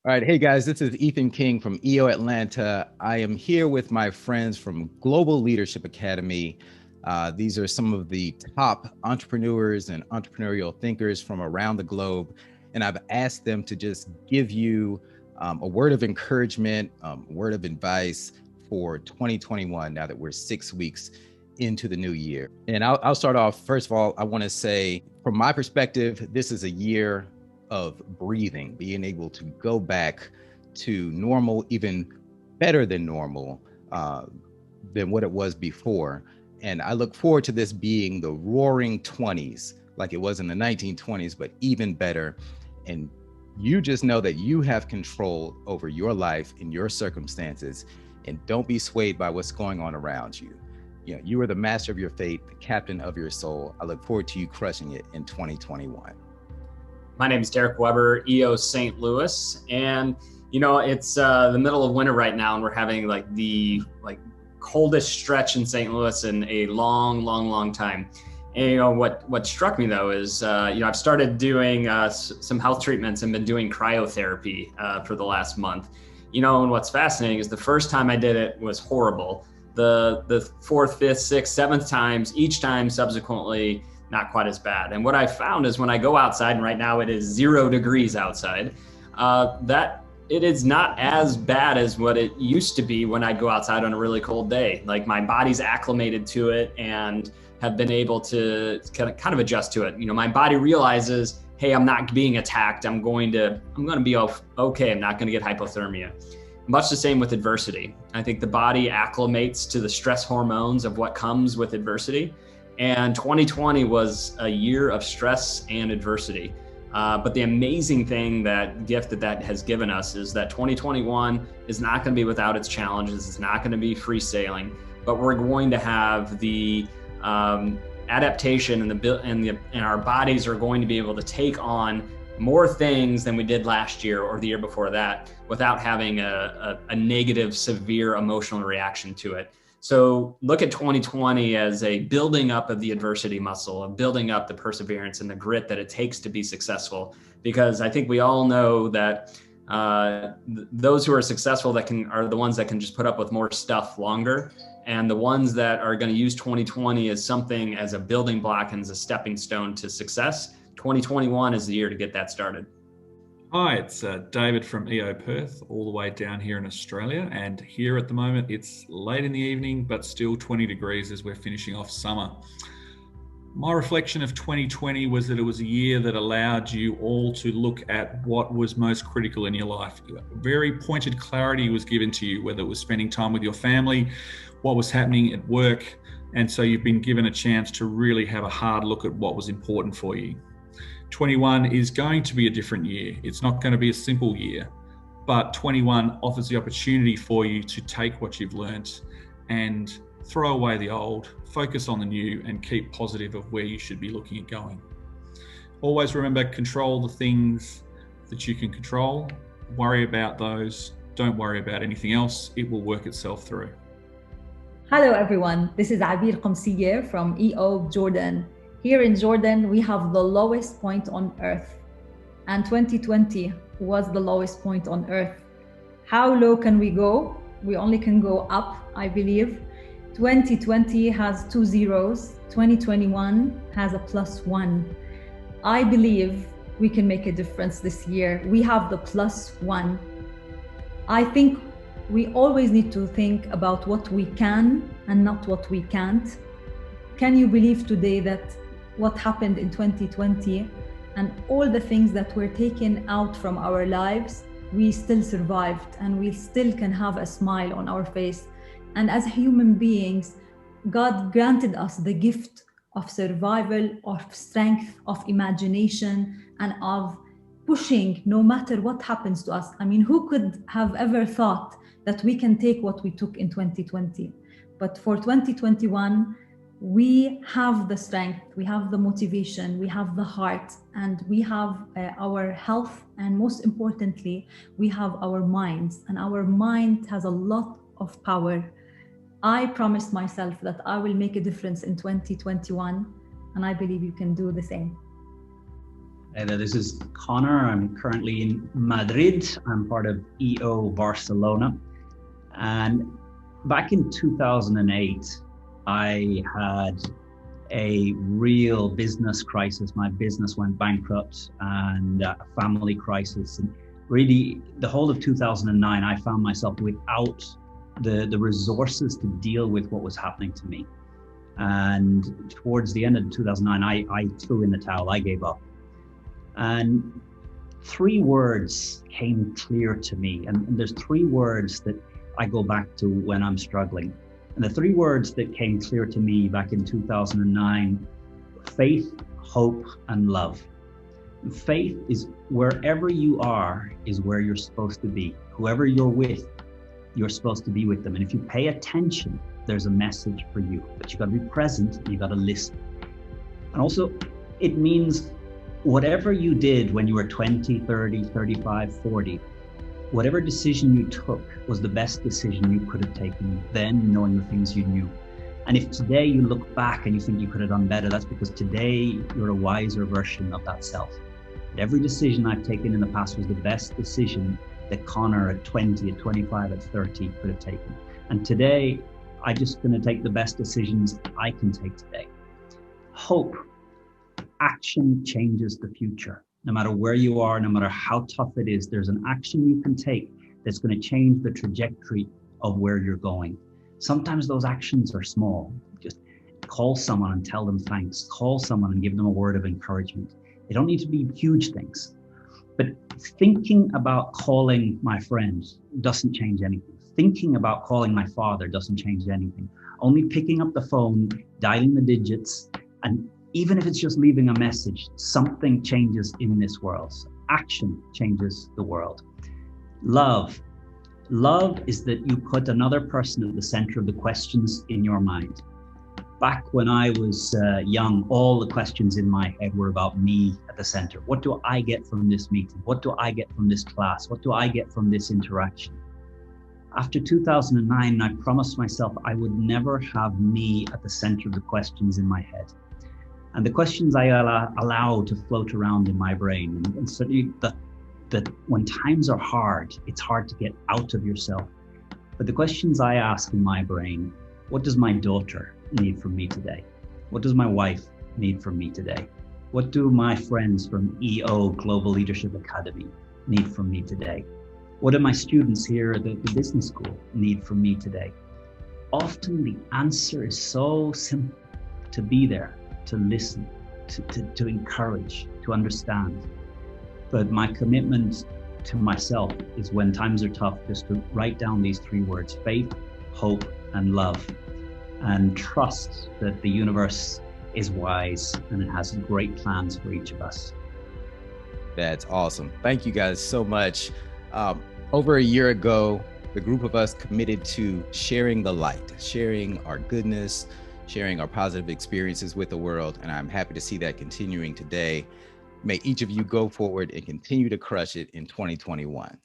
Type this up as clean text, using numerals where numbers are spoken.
All right. Hey guys, this is Ethan King from EO Atlanta. I am here with my friends from Global Leadership Academy. These are some of the top entrepreneurs and entrepreneurial thinkers from around the globe. And I've asked them to just give you a word of encouragement, a word of advice for 2021 now that we're 6 weeks into the new year. And I'll start off. First of all, I want to say, from my perspective, this is a year of breathing, being able to go back to normal, even better than normal, than what it was before. And I look forward to this being the roaring 20s, like it was in the 1920s, but even better. And you just know that you have control over your life and your circumstances, and don't be swayed by what's going on around you. You know, you are the master of your fate, the captain of your soul. I look forward to you crushing it in 2021. My name is Derek Weber, EO St. Louis, and it's the middle of winter right now, and we're having the coldest stretch in St. Louis in a long time. And what struck me though is I've started doing some health treatments and been doing cryotherapy for the last month. And what's fascinating is the first time I did it was horrible. The fourth, fifth, sixth, seventh times, each time subsequently, not quite as bad. And what I found is when I go outside, and right now it is 0 degrees outside, that it is not as bad as what it used to be when I'd go outside on a really cold day. Like my body's acclimated to it and have been able to kind of adjust to it. My body realizes, hey, I'm not being attacked. I'm going to be okay. I'm not going to get hypothermia. Much the same with adversity. I think the body acclimates to the stress hormones of what comes with adversity. And 2020 was a year of stress and adversity. But the amazing thing, that gift that has given us, is that 2021 is not going to be without its challenges. It's not going to be free sailing, but we're going to have the adaptation and our bodies are going to be able to take on more things than we did last year or the year before that without having a negative, severe emotional reaction to it. So look at 2020 as a building up of the adversity muscle, of building up the perseverance and the grit that it takes to be successful. Because I think we all know that those who are successful are the ones that can just put up with more stuff longer. And the ones that are going to use 2020 as something, as a building block and as a stepping stone to success, 2021 is the year to get that started. Hi, it's David from EO Perth, all the way down here in Australia. And here at the moment, it's late in the evening, but still 20 degrees as we're finishing off summer. My reflection of 2020 was that it was a year that allowed you all to look at what was most critical in your life. Very pointed clarity was given to you, whether it was spending time with your family, what was happening at work. And so you've been given a chance to really have a hard look at what was important for you. 21 is going to be a different year. It's not going to be a simple year, but 21 offers the opportunity for you to take what you've learnt and throw away the old, focus on the new, and keep positive of where you should be looking at going. Always remember, control the things that you can control. Worry about those. Don't worry about anything else. It will work itself through. Hello, everyone. This is Abir Comsiger from EO Jordan. Here in Jordan, we have the lowest point on earth, and 2020 was the lowest point on earth. How low can we go? We only can go up, I believe. 2020 has 2 zeros, 2021 has a +1. I believe we can make a difference this year. We have the +1. I think we always need to think about what we can and not what we can't. Can you believe today that what happened in 2020 and all the things that were taken out from our lives, we still survived and we still can have a smile on our face. And as human beings, God granted us the gift of survival, of strength, of imagination, and of pushing no matter what happens to us. I mean, who could have ever thought that we can take what we took in 2020? But for 2021, we have the strength, we have the motivation, we have the heart, and we have our health, and most importantly, we have our minds, and our mind has a lot of power. I promised myself that I will make a difference in 2021, and I believe you can do the same. This is Conor. I'm currently in Madrid. I'm part of EO Barcelona. And back in 2008, I had a real business crisis. My business went bankrupt and a family crisis. And really, the whole of 2009, I found myself without the resources to deal with what was happening to me. And towards the end of 2009, I threw in the towel. I gave up. And three words came clear to me. And there's three words that I go back to when I'm struggling. And the three words that came clear to me back in 2009, faith, hope, and love. Faith is wherever you are is where you're supposed to be. Whoever you're with, you're supposed to be with them. And if you pay attention, there's a message for you. But you got to be present and you got to listen. And also, it means whatever you did when you were 20, 30, 35, 40, whatever decision you took was the best decision you could have taken then, knowing the things you knew. And if today you look back and you think you could have done better, that's because today you're a wiser version of that self. But every decision I've taken in the past was the best decision that Conor at 20, at 25, at 30 could have taken. And today, I'm just going to take the best decisions I can take today. Hope. Action changes the future. No matter where you are, no matter how tough it is, there's an action you can take that's going to change the trajectory of where you're going. Sometimes those actions are small. Just call someone and tell them thanks. Call someone and give them a word of encouragement. They don't need to be huge things. But thinking about calling my friend doesn't change anything. Thinking about calling my father doesn't change anything. Only picking up the phone, dialing the digits, and even if it's just leaving a message, something changes in this world. Action changes the world. Love. Love is that you put another person at the center of the questions in your mind. Back when I was young, all the questions in my head were about me at the center. What do I get from this meeting? What do I get from this class? What do I get from this interaction? After 2009, I promised myself I would never have me at the center of the questions in my head. And the questions I allow to float around in my brain, and certainly that when times are hard, it's hard to get out of yourself. But the questions I ask in my brain, what does my daughter need from me today? What does my wife need from me today? What do my friends from EO Global Leadership Academy need from me today? What do my students here at the business school need from me today? Often the answer is so simple: to be there, to listen, to encourage, to understand. But my commitment to myself is when times are tough, just to write down these three words: faith, hope, and love. And trust that the universe is wise and it has great plans for each of us. That's awesome. Thank you guys so much. Over a year ago, the group of us committed to sharing the light, sharing our goodness, sharing our positive experiences with the world. And I'm happy to see that continuing today. May each of you go forward and continue to crush it in 2021.